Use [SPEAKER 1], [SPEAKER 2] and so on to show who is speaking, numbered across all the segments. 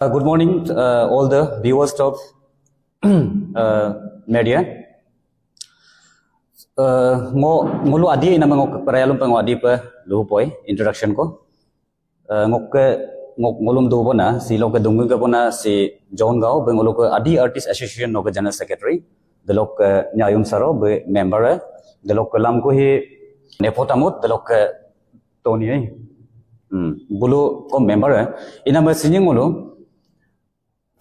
[SPEAKER 1] Good morning, all the viewers of media. Ngolu adi ina mangok perayalum pengo adi pe luhupoi introduction ko. Ngolum do bona si lok dungung ke bona si John Gao bengolu ke adi artist association no ke general secretary. The lok nyayum saro be member the lok lam ko hi nepotamut the lok Tony bulu ko member ina ma singing ngolu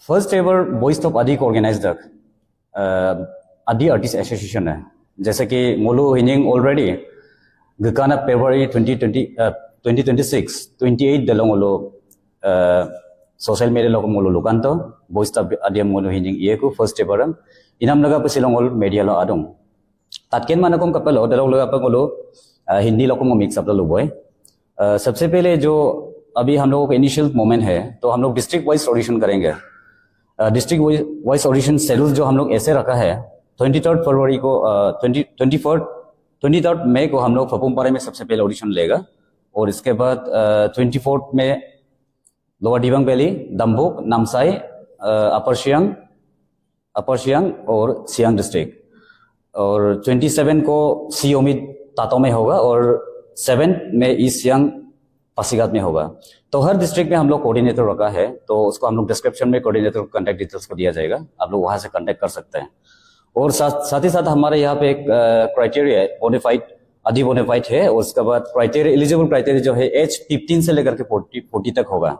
[SPEAKER 1] first ever voice of आदि को organise दक आदि artist association है जैसे कि Molu हिनिंग already गकाना फरवरी 2026 28 दलों Molu social media लोग Molu लुकांतो voice of आदि मोलू हिनिंग ये को फर्स्ट एवर इनाम लगा पे सिलोंग मोल मीडिया लो आदों तात्केन माना कोम कपलो दलों लगा पे मोलू हिंदी लोगों को मिक्स अप लो बोए सबसे पहले जो अभी हम लोगों का इनिशियल मोमेंट है तो हम लोग डिस्ट्रिक्ट वाइज ऑडिशन करेंगे डिस्ट्रिक्ट वाइज ऑडिशन शेड्यूल जो हम लोग ऐसे रखा है 23 फरवरी को 23 मई को हम लोग फपुमपारे में सबसे पहले ऑडिशन लेगा और इसके बाद 24 में लोअर दिबांग वैली दम्बुक नामसाई अपर सियांग और सियांग डिस्ट्रिक्ट और 27 को सियोमी तातो में होगा और 7 में ईस्ट सियांग पासीघाट में होगा तो हर डिस्ट्रिक्ट में हम लोग कोऑर्डिनेटर रखा है तो उसको हम लोग डिस्क्रिप्शन में कोऑर्डिनेटर कांटेक्ट डिटेल्स को दिया जाएगा आप लोग वहां से कांटेक्ट कर सकते हैं और साथ ही साथ हमारे यहाँ पे एक क्राइटेरिया है बोनाफाइड आदि बोनाफाइड है और उसके बाद क्राइटेरिया एलिजिबल क्राइटेरिया जो है एज 15 से लेकर के 40 तक होगा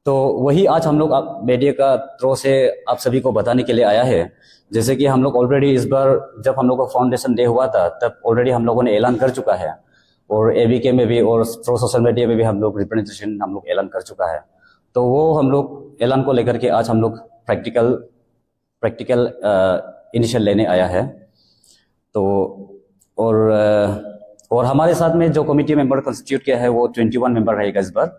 [SPEAKER 1] तो वही आज हम लोग मीडिया का थ्रू से आप सभी को बताने के लिए आया है जैसे कि हम लोग ऑलरेडी इस बार जब हम लोग का फाउंडेशन डे हुआ था तब ऑलरेडी हम लोगों ने ऐलान कर चुका है और एबीके में भी और थ्रू सोशल मीडिया में भी हम लोग रिप्रेजेंटेशन हम लोग ऐलान कर चुका है तो वो हम लोग ऐलान को लेकर के आज हम लोग प्रैक्टिकल इनिशियल लेने आया है तो और हमारे साथ में जो कमिटी मेंबर कंस्टिट्यूट किया है वो 21 मेंबर रहेगा इस बार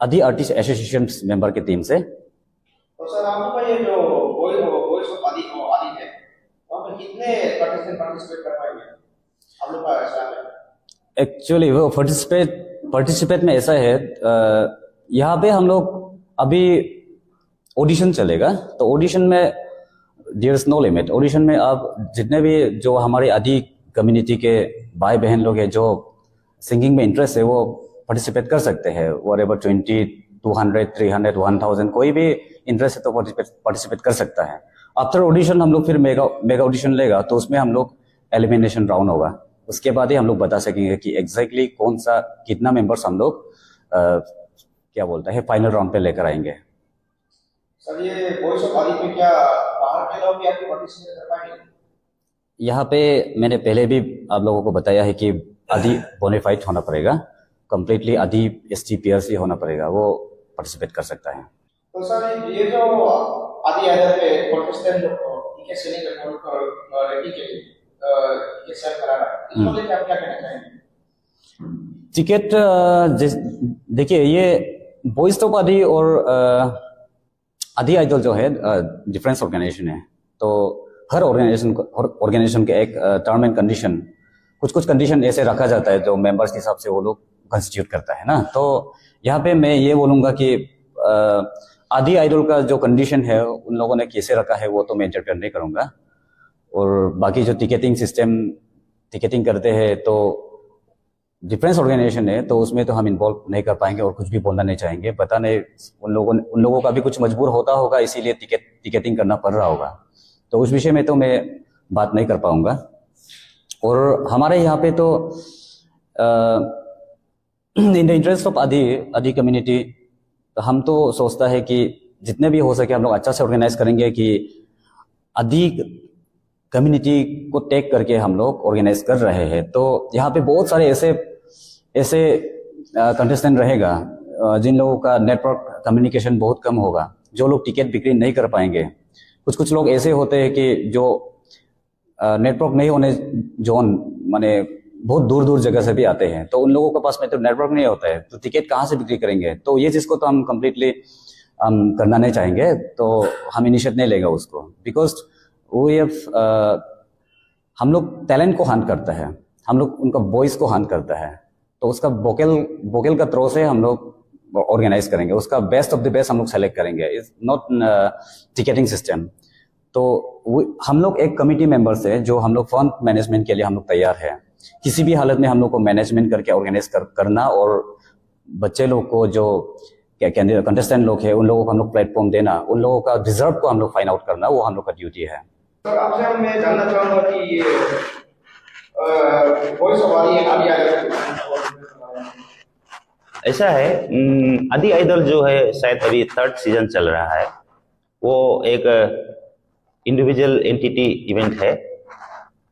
[SPEAKER 1] आदि आर्टिस्ट एसोसिएशन मेंबर की टीम से
[SPEAKER 2] तो सर आप लोग का ये जो वॉइस ऑफ आदि है वहाँ पे कितने पार्टिसिपेट कर पाएंगे आप लोग का ऐसा है
[SPEAKER 1] एक्चुअली वो पार्टिसिपेट में ऐसा है यहाँ पे हम लोग अभी ऑडिशन चलेगा तो ऑडिशन में there is no limit audition में आप जितने भी जो हमारे आदि कम्युनिटी के भाई बहन लोग हैं जो सिंगिंग में इंटरेस्ट है वो पार्टिसिपेट कर सकते हैं व्हाटएवर 20 200 300 1000 कोई भी इंटरेस्ट है तो पार्टिसिपेट कर सकता है आफ्टर ऑडिशन हम लोग फिर मेगा ऑडिशन लेगा तो उसमें हम लोग एलिमिनेशन राउंड होगा उसके बाद ही हम लोग बता सकेंगे कि एग्जैक्टली कौन सा कितना मेंबर्स हम लोग क्या बोलते हैं फाइनल राउंड पे लेकर आएंगे
[SPEAKER 2] सर ये वॉइस ऑफ आदि पे क्या बाहर के लोग भी आपके पार्टिसिपेट कर पाएंगे
[SPEAKER 1] यहाँ पे मैंने पहले भी आप लोगों को बताया है कि आदि बोनाफाइड होना पड़ेगा कंप्लीटली आदि STPRC होना पड़ेगा वो पार्टिसिपेट कर सकता है
[SPEAKER 2] तो सर ये जो आदि आधार पे प्रोटेस्टेंट इनके सेलिंग अकाउंट और टिकट ये सर करा रहा है इसको लेकर आप क्या कहना चाहेंगे
[SPEAKER 1] टिकट देखिए ये वॉइस ऑफ आदि और आदि आइडल जो है डिफरेंस ऑर्गेनाइजेशन है तो हर ऑर्गेनाइजेशन के एक टर्म एंड कंडीशन कुछ कंडीशन ऐसे रखा जाता है जो मेंबर्स के हिसाब से वो लोग कंस्टिट्यूट करता है ना तो यहाँ पे मैं ये बोलूंगा कि आदि आइडल का जो कंडीशन है उन लोगों ने कैसे रखा है वो तो मैं इंटरफेयर नहीं करूंगा और बाकी जो टिकटिंग करते हैं तो डिफरेंस ऑर्गेनाइजेशन है तो उसमें तो हम इन्वॉल्व नहीं कर पाएंगे और कुछ भी बोलना नहीं चाहेंगे पता नहीं उन लोगों का भी कुछ मजबूर होता होगा इसीलिए टिकटिंग करना पड़ रहा होगा तो उस विषय में तो मैं बात नहीं कर पाऊंगा और हमारे यहाँ पे तो इन द इंटरेस्ट ऑफ आदि कम्युनिटी हम तो सोचता है कि जितने भी हो सके हम लोग अच्छा से ऑर्गेनाइज करेंगे कि आदि कम्युनिटी को टेक करके हम लोग ऑर्गेनाइज कर रहे हैं तो यहाँ पे बहुत सारे ऐसे कंटेस्टेंट रहेगा जिन लोगों का नेटवर्क कम्युनिकेशन बहुत कम होगा जो लोग टिकट बिक्री नहीं कर पाएंगे कुछ लोग ऐसे होते हैं कि जो नेटवर्क नहीं होने जोन माने बहुत दूर जगह से भी आते हैं तो उन लोगों के पास में तो नेटवर्क नहीं होता है तो टिकट कहाँ से बिक्री करेंगे तो ये चीज़ को तो हम कम्प्लीटली करना नहीं चाहेंगे तो हम इनिशिएट नहीं लेगा उसको बिकॉज वो हम लोग टैलेंट को हंट करता है हम लोग उनका वॉइस को हंट करता है तो उसका वोकल का थ्रो से हम लोग ऑर्गेनाइज करेंगे, उसका बेस्ट ऑफ द बेस्ट हम लोग सेलेक्ट करेंगे, इज नॉट टिकटिंग सिस्टम। तो हम लोग एक कमिटी मेंबर से जो हम लोग फंड मैनेजमेंट के लिए हम लोग तैयार है, किसी भी हालत में हम लोग को मैनेजमेंट करके ऑर्गेनाइज करना, और बच्चे लोग को जो कंटेस्टेंट लोग हैं उन लोगों को हम लोग प्लेटफॉर्म देना, उन लोगों का रिजर्व को हम लोग फाइंड आउट करना, वो हम लोग का ड्यूटी है।
[SPEAKER 2] सर आपसे मैं जानना चाहूंगा कि वॉइस ऑफ आदि
[SPEAKER 3] ऐसा है, आदि आइडल जो है शायद अभी 3rd सीजन चल रहा है। वो एक इंडिविजुअल एंटिटी इवेंट है,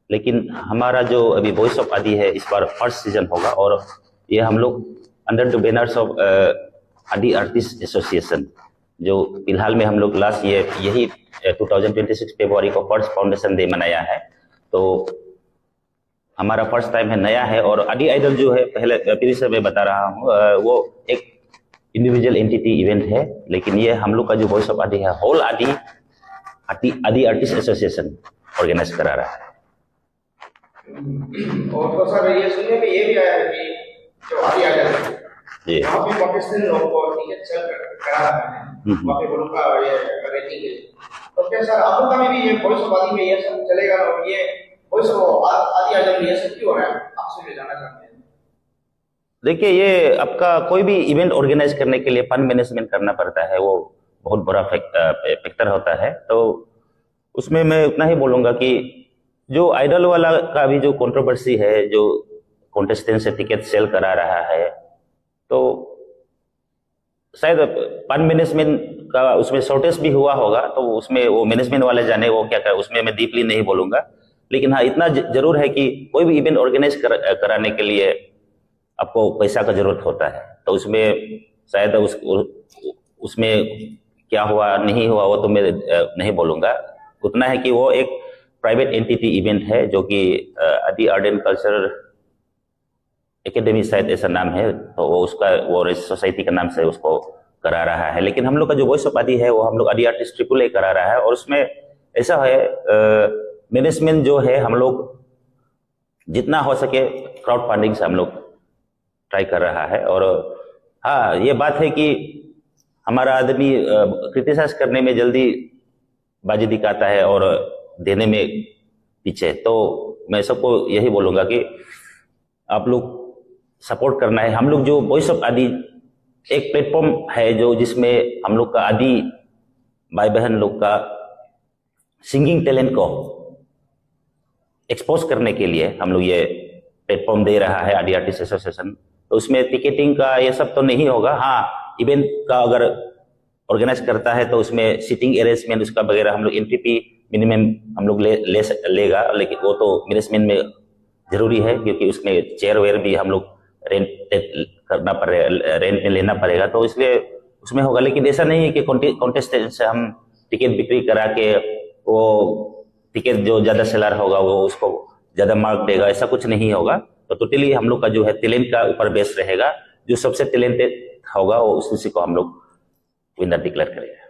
[SPEAKER 3] लेकिन हमारा जो अभी वॉइस ऑफ आदि है इस बार 1st सीजन होगा, और ये हम लोग अंडर द बैनर्स ऑफ आदि आर्टिस्ट एसोसिएशन, जो फिलहाल में हम लोग लास्ट ईयर यही 2026 फरवरी को फर्स्ट फाउंडेशन डे मनाया है। तो हमारा फर्स्ट टाइम है, नया है। और आदि आइडल जो है, पहले फिर से मैं बता रहा हूँ, वो एक इंडिविजुअल एंटिटी इवेंट है, लेकिन ये हम लोग का जो वॉइस ऑफ आदि है होल आदि आर्टिस्ट एसोसिएशन ऑर्गेनाइज करा रहा है।
[SPEAKER 2] और तो सर ये सुनने में ये भी आया है कि जो आदि आइडल
[SPEAKER 3] जी,
[SPEAKER 2] वहाँ पे पाकिस्तानी लोगों को टिकट सेल करा रहा है, वहाँ पे लोगों का ये रेटिंग है। तो क्या सर आप लोग का भी ये वॉइस ऑफ आदि में ये सब चलेगा, और ये वॉइस ऑफ आदि आइडल ये सब क्यों हो रहा है, आपसे भी जानना चाहते हैं।
[SPEAKER 3] देखिए, ये आपका कोई भी इवेंट ऑर्गेनाइज करने के लिए फंड मैनेजमेंट करना पड़ता है, वो बहुत बड़ा फैक्टर होता है। तो उसमें मैं उतना ही बोलूँगा कि जो आइडल वाला का भी जो कंट्रोवर्सी है, जो कॉन्टेस्टेंट से टिकट सेल करा रहा है, तो शायद फंड मैनेजमेंट का उसमें शॉर्टेज भी हुआ होगा, तो उसमें वो मैनेजमेंट वाले जाने वो क्या कर, उसमें मैं डीपली नहीं बोलूँगा। लेकिन हाँ, इतना जरूर है कि कोई भी इवेंट ऑर्गेनाइज कराने के लिए आपको पैसा का जरूरत होता है। तो उसमें शायद उसमें क्या हुआ नहीं हुआ वो तो मैं नहीं बोलूँगा। उतना है कि वो एक प्राइवेट एंटिटी इवेंट है, जो कि आदि आर्ट एंड कल्चर एकेडमी शायद ऐसा नाम है, तो वो उसका वो सोसाइटी का नाम से उसको करा रहा है। लेकिन हम लोग का जो वॉइस ऑफ आदि है वो हम लोग आदि आर्टिस्ट AAA करा रहा है, और उसमें ऐसा है मैनेजमेंट जो है हम लोग जितना हो सके क्राउड फंडिंग से हम लोग ट्राई कर रहा है। और हाँ, ये बात है कि हमारा आदमी क्रिटिसाइज करने में जल्दी बाजी दिखाता है और देने में पीछे। तो मैं सबको यही बोलूँगा कि आप लोग सपोर्ट करना है। हम लोग जो वॉइस ऑफ आदि एक प्लेटफॉर्म है जो जिसमें हम लोग का आदि भाई बहन लोग का सिंगिंग टैलेंट को एक्सपोज करने के लिए हम लोग ये प्लेटफॉर्म दे रहा है आदि आर्टिस्ट एसोसिएशन। तो उसमें टिकटिंग का ये सब तो नहीं होगा। हाँ, इवेंट का अगर ऑर्गेनाइज करता है तो उसमें सीटिंग अरेंजमेंट उसका वगैरह हम लोग एंट्री फी मिनिमम हम लोग लेगा, लेकिन वो तो मैनेजमेंट में जरूरी है, क्योंकि उसमें चेयर वेयर भी हम लोग रेंट करना पड़ेगा, रेंट में लेना पड़ेगा, तो इसलिए उसमें होगा। लेकिन ऐसा नहीं है कि कॉन्टेस्टेंट से हम टिकट बिक्री करा के वो टिकट जो ज्यादा सेलर होगा वो उसको ज्यादा मार्क देगा, ऐसा कुछ नहीं होगा। तो टोटली हम लोग का जो है टैलेंट का ऊपर बेस रहेगा, जो सबसे टैलेंटेड होगा वो उसी को हम लोग विनर डिक्लेयर करेंगे।